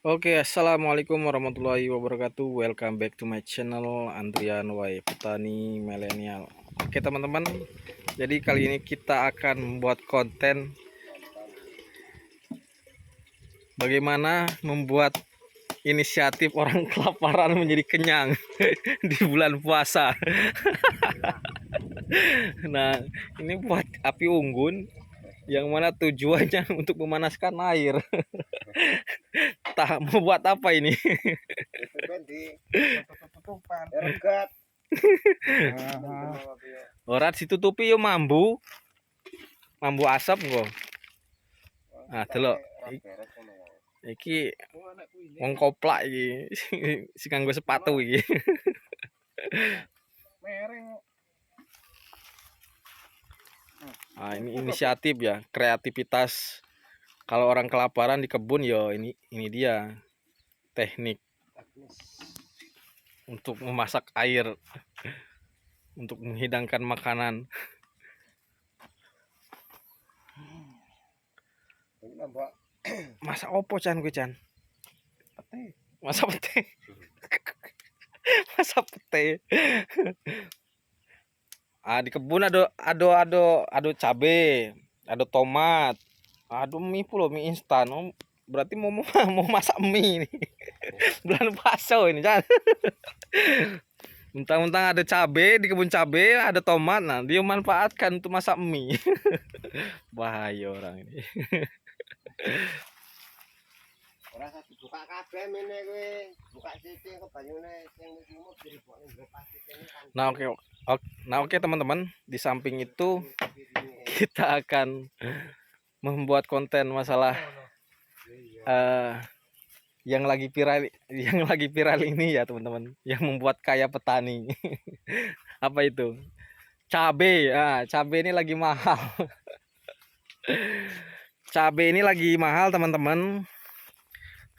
Oke, assalamualaikum warahmatullahi wabarakatuh. Welcome back to my channel Andrian Y Petani Milenial. Oke teman-teman, jadi kali ini kita akan membuat konten bagaimana membuat inisiatif orang kelaparan menjadi kenyang di bulan puasa. Nah, ini buat api unggun yang mana tujuannya untuk memanaskan air. Tak mau buat apa ini? Ora ditutupi yo mambu asap kok. Nah, delok. Iki wong koplak iki. Si kanggo sepatu iki. Nah, ini inisiatif ya, kreativitas. Kalau orang kelaparan di kebun yo ini dia teknik untuk memasak air untuk menghidangkan makanan. Masak opo Chan gue Chan? Pete. Masak pete. Masak pete. Ah, di kebun ada cabe, ada tomat, ada mie pula, mie instan. Oh, berarti mau masak mie ini. Bulan puasa ini Chan. Mentang-mentang ada cabe di kebun cabe, ada tomat, nah dia manfaatkan untuk masak mie. Bahaya orang ini. Ora satu buka kabeh mene kowe. Buka sithik ke banyune sing lumut diribokne nggo plastikene kan. Nah, oke teman-teman, di samping itu kita akan membuat konten masalah yang lagi viral ini ya teman-teman, yang membuat kaya petani. Apa itu? Cabe. Cabe ini lagi mahal. Cabe ini lagi mahal teman-teman.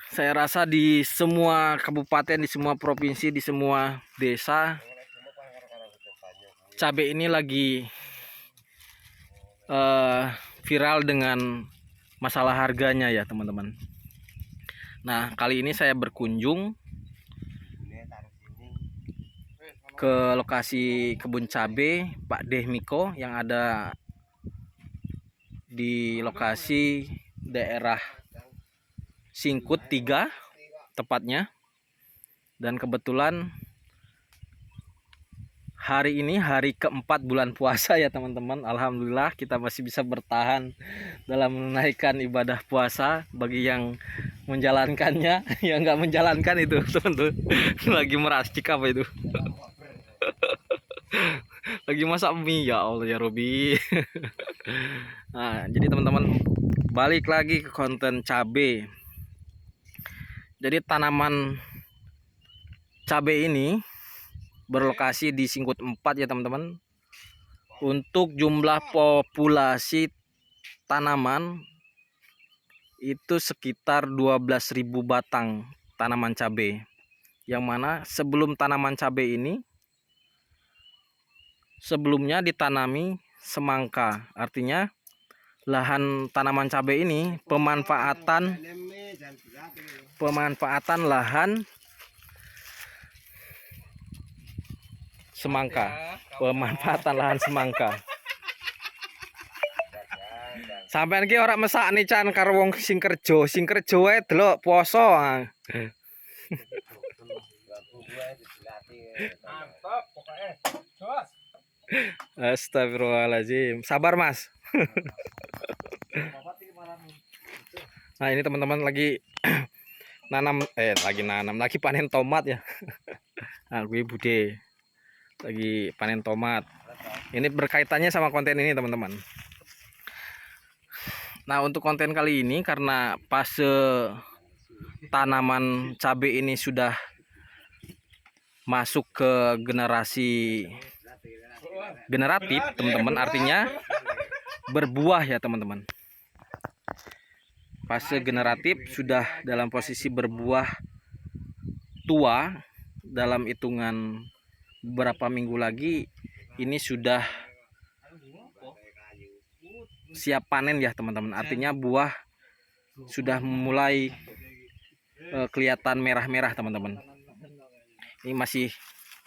Saya rasa di semua kabupaten, di semua provinsi, di semua desa, cabai ini lagi viral dengan masalah harganya ya teman-teman. Nah, kali ini saya berkunjung ke lokasi kebun cabai Pak Dehmiko yang ada di lokasi daerah Singkut 3 tepatnya. Dan kebetulan hari ini hari keempat bulan puasa ya teman-teman. Alhamdulillah kita masih bisa bertahan dalam menaikkan ibadah puasa. Bagi yang menjalankannya, yang nggak menjalankan itu teman-teman lagi meracik apa itu. Lagi masak mie, ya Allah ya Robi. Nah, jadi teman-teman, balik lagi ke konten cabai. Jadi tanaman cabai ini berlokasi di Singkut 4 ya teman-teman. Untuk jumlah populasi tanaman itu sekitar 12.000 batang tanaman cabai. Yang mana sebelum tanaman cabai ini sebelumnya ditanami semangka. Artinya lahan tanaman cabai ini pemanfaatan lahan semangka. Sampeyan ki ora mesakne Chan karo wong sing kerja wae delok poso. Mantap pokoke. Jos. Astagfirullahaladzim. Sabar Mas. Nah, ini teman-teman lagi lagi panen tomat ya. Nah, gue Bude lagi panen tomat. Ini berkaitannya sama konten ini teman-teman. Nah, untuk konten kali ini karena fase tanaman cabai ini sudah masuk ke generasi generatif teman-teman, artinya berbuah ya teman-teman. Fase generatif sudah dalam posisi berbuah tua, dalam hitungan beberapa minggu lagi ini sudah siap panen ya teman-teman. Artinya buah sudah mulai kelihatan merah-merah teman-teman. Ini masih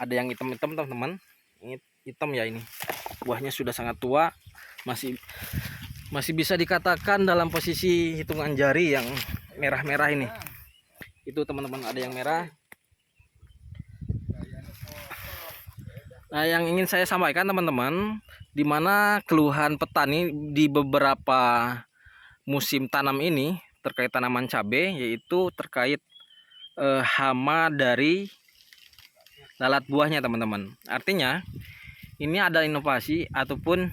ada yang hitam-hitam teman-teman. Ini hitam ya, ini buahnya sudah sangat tua, masih bisa dikatakan dalam posisi hitungan jari yang merah-merah ini. Itu teman-teman, ada yang merah. Nah, yang ingin saya sampaikan teman-teman, di mana keluhan petani di beberapa musim tanam ini terkait tanaman cabai, yaitu terkait hama dari lalat buahnya teman-teman. Artinya ini ada inovasi ataupun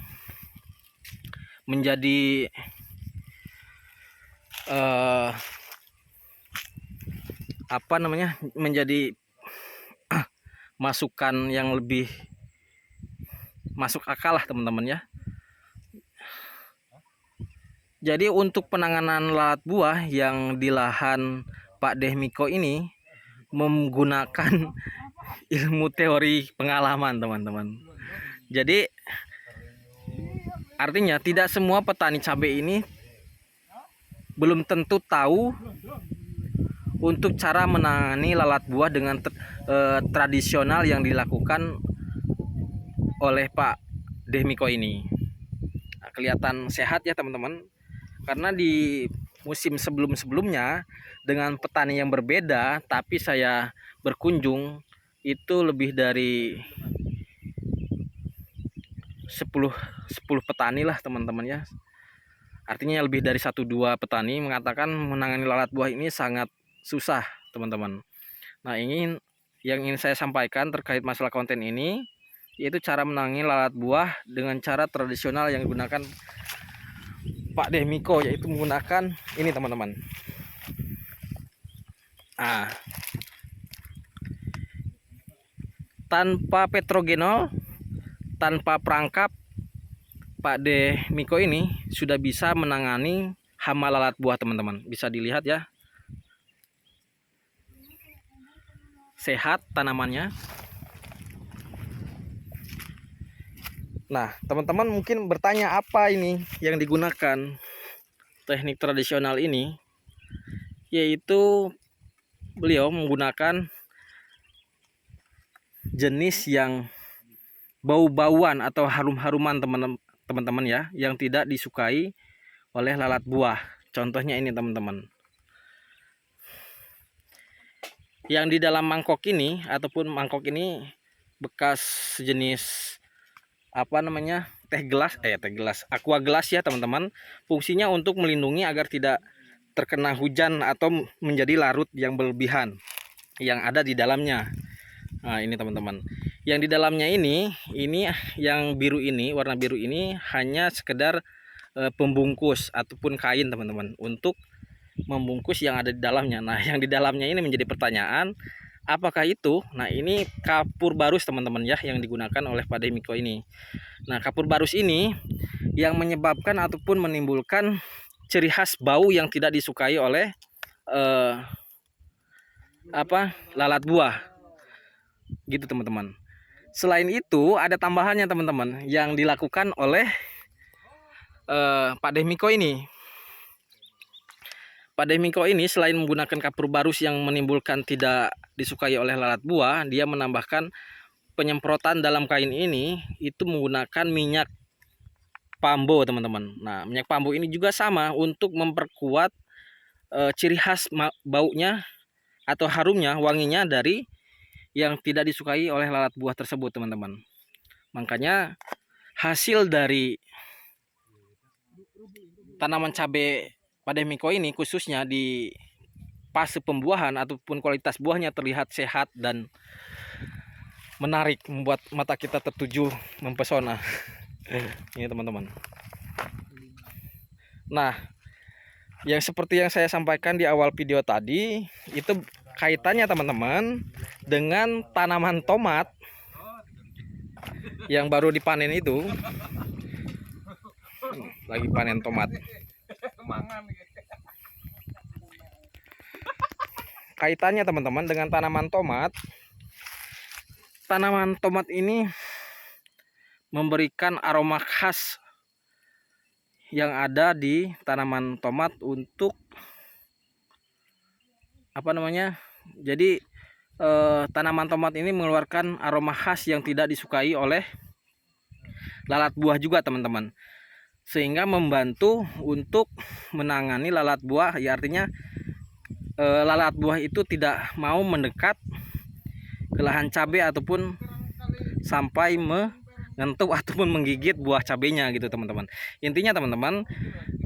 menjadi menjadi masukan yang lebih masuk akal lah teman-teman ya. Jadi untuk penanganan lalat buah yang di lahan Pak Dehmiko ini menggunakan ilmu teori pengalaman teman-teman. Jadi artinya tidak semua petani cabai ini belum tentu tahu untuk cara menangani lalat buah dengan tradisional yang dilakukan oleh Pak Dehmiko ini. Nah, kelihatan sehat ya teman-teman, karena di musim sebelum-sebelumnya dengan petani yang berbeda, tapi saya berkunjung itu lebih dari 10 petani lah teman-teman ya. Artinya lebih dari 1-2 petani mengatakan menangani lalat buah ini sangat susah teman-teman. Nah, yang ingin saya sampaikan terkait masalah konten ini, yaitu cara menangani lalat buah dengan cara tradisional yang digunakan Pak Dehmiko, yaitu menggunakan ini teman-teman. Nah, tanpa petrogenol, tanpa perangkap, Pak Dehmiko ini sudah bisa menangani hama lalat buah teman-teman. Bisa dilihat ya, sehat tanamannya. Nah, teman-teman mungkin bertanya apa ini yang digunakan teknik tradisional ini, yaitu beliau menggunakan jenis yang bau-bauan atau harum-haruman teman-teman ya, yang tidak disukai oleh lalat buah. Contohnya ini teman-teman, yang di dalam mangkok ini ataupun mangkok ini bekas sejenis teh gelas aqua gelas ya teman-teman. Fungsinya untuk melindungi agar tidak terkena hujan atau menjadi larut yang berlebihan yang ada di dalamnya. Nah, ini teman-teman, yang di dalamnya ini yang biru ini, warna biru ini hanya sekedar pembungkus ataupun kain teman-teman, untuk membungkus yang ada di dalamnya. Nah, yang di dalamnya ini menjadi pertanyaan, apakah itu? Nah, ini kapur barus teman-teman ya, yang digunakan oleh Pak Dehmiko ini. Nah, kapur barus ini yang menyebabkan ataupun menimbulkan ciri khas bau yang tidak disukai oleh lalat buah gitu teman-teman. Selain itu ada tambahannya teman-teman yang dilakukan oleh Pak Dehmiko ini. Pak Dehmiko ini selain menggunakan kapur barus yang menimbulkan tidak disukai oleh lalat buah, dia menambahkan penyemprotan dalam kain ini itu menggunakan minyak pambo teman-teman. Nah, minyak pambo ini juga sama untuk memperkuat ciri khas baunya atau harumnya, wanginya dari yang tidak disukai oleh lalat buah tersebut teman-teman. Makanya hasil dari tanaman cabai Pak Dehmiko ini, khususnya di fase pembuahan ataupun kualitas buahnya terlihat sehat dan menarik, membuat mata kita tertuju, mempesona. Ini teman-teman. Nah, yang seperti yang saya sampaikan di awal video tadi, itu kaitannya teman-teman dengan tanaman tomat yang baru dipanen itu. Lagi panen tomat. Kaitannya teman-teman dengan tanaman tomat. Tanaman tomat ini memberikan aroma khas yang ada di tanaman tomat untuk apa namanya? Jadi tanaman tomat ini mengeluarkan aroma khas yang tidak disukai oleh lalat buah juga teman-teman. Sehingga membantu untuk menangani lalat buah, ya artinya lalat buah itu tidak mau mendekat ke lahan cabai ataupun sampai menyentuh ataupun menggigit buah cabenya gitu teman-teman. Intinya teman-teman,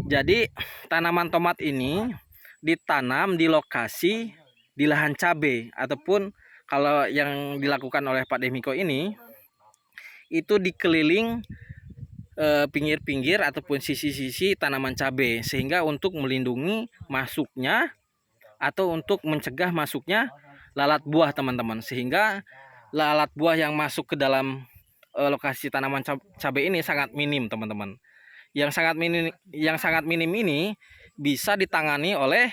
jadi tanaman tomat ini ditanam di lokasi di lahan cabai, ataupun kalau yang dilakukan oleh Pak Demiko ini itu dikeliling pinggir-pinggir ataupun sisi-sisi tanaman cabai, sehingga untuk melindungi masuknya atau untuk mencegah masuknya lalat buah teman-teman, sehingga lalat buah yang masuk ke dalam lokasi tanaman cabai ini sangat minim teman-teman. Yang sangat minim ini bisa ditangani oleh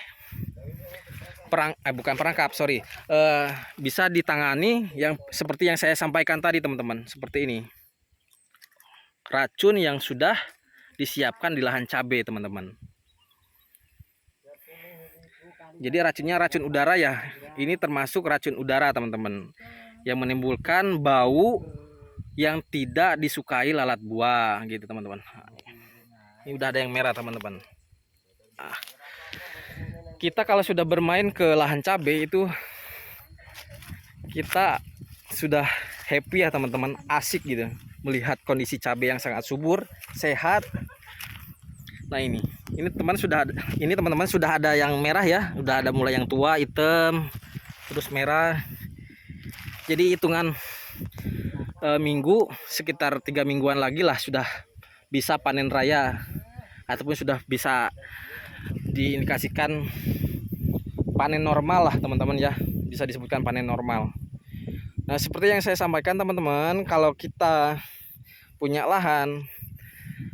bisa ditangani yang seperti yang saya sampaikan tadi teman-teman, seperti ini. Racun yang sudah disiapkan di lahan cabai teman-teman. Jadi racunnya racun udara ya. Ini termasuk racun udara teman-teman, yang menimbulkan bau yang tidak disukai lalat buah gitu teman-teman. Ini udah ada yang merah teman-teman. Kita kalau sudah bermain ke lahan cabai itu kita sudah happy ya teman-teman, asik gitu melihat kondisi cabai yang sangat subur, sehat. Nah ini teman-teman sudah ada yang merah ya, udah ada mulai yang tua, hitam, terus merah. Jadi hitungan minggu, sekitar 3 mingguan lagi lah sudah bisa panen raya, ataupun sudah bisa diindikasikan panen normal lah teman-teman ya, bisa disebutkan panen normal. Nah seperti yang saya sampaikan teman-teman, kalau kita punya lahan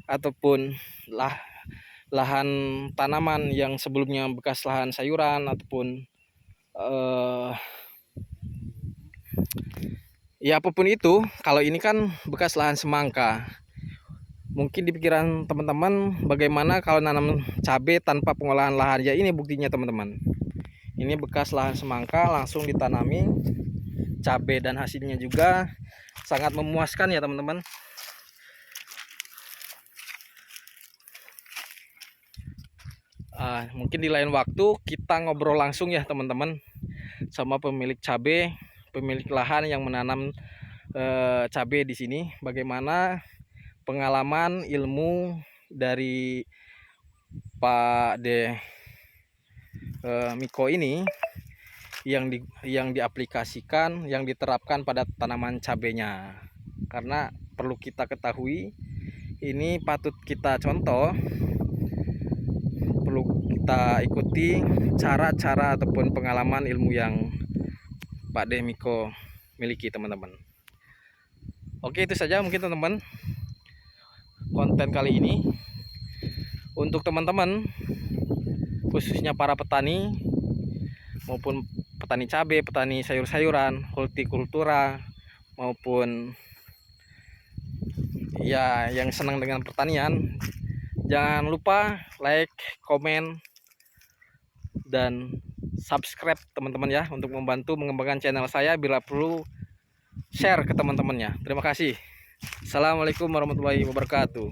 ataupun lahan tanaman yang sebelumnya bekas lahan sayuran ataupun ya apapun itu, kalau ini kan bekas lahan semangka. Mungkin di pikiran teman-teman bagaimana kalau nanam cabai tanpa pengolahan lahan, ya ini buktinya teman-teman. Ini bekas lahan semangka langsung ditanami cabai dan hasilnya juga sangat memuaskan ya teman-teman. Mungkin di lain waktu kita ngobrol langsung ya teman-teman sama pemilik cabai, pemilik lahan yang menanam cabai di sini. Bagaimana pengalaman ilmu dari Pak Miko ini yang diaplikasikan, yang diterapkan pada tanaman cabenya. Karena perlu kita ketahui, ini patut kita contoh, perlu kita ikuti cara-cara ataupun pengalaman ilmu yang Pak Demiko miliki teman-teman. Oke, itu saja mungkin teman-teman konten kali ini. Untuk teman-teman khususnya para petani maupun petani cabai, petani sayur-sayuran, hortikultura, maupun ya yang senang dengan pertanian, jangan lupa like, komen, dan subscribe teman-teman ya, untuk membantu mengembangkan channel saya. Bila perlu share ke teman-temannya. Terima kasih. Assalamualaikum warahmatullahi wabarakatuh.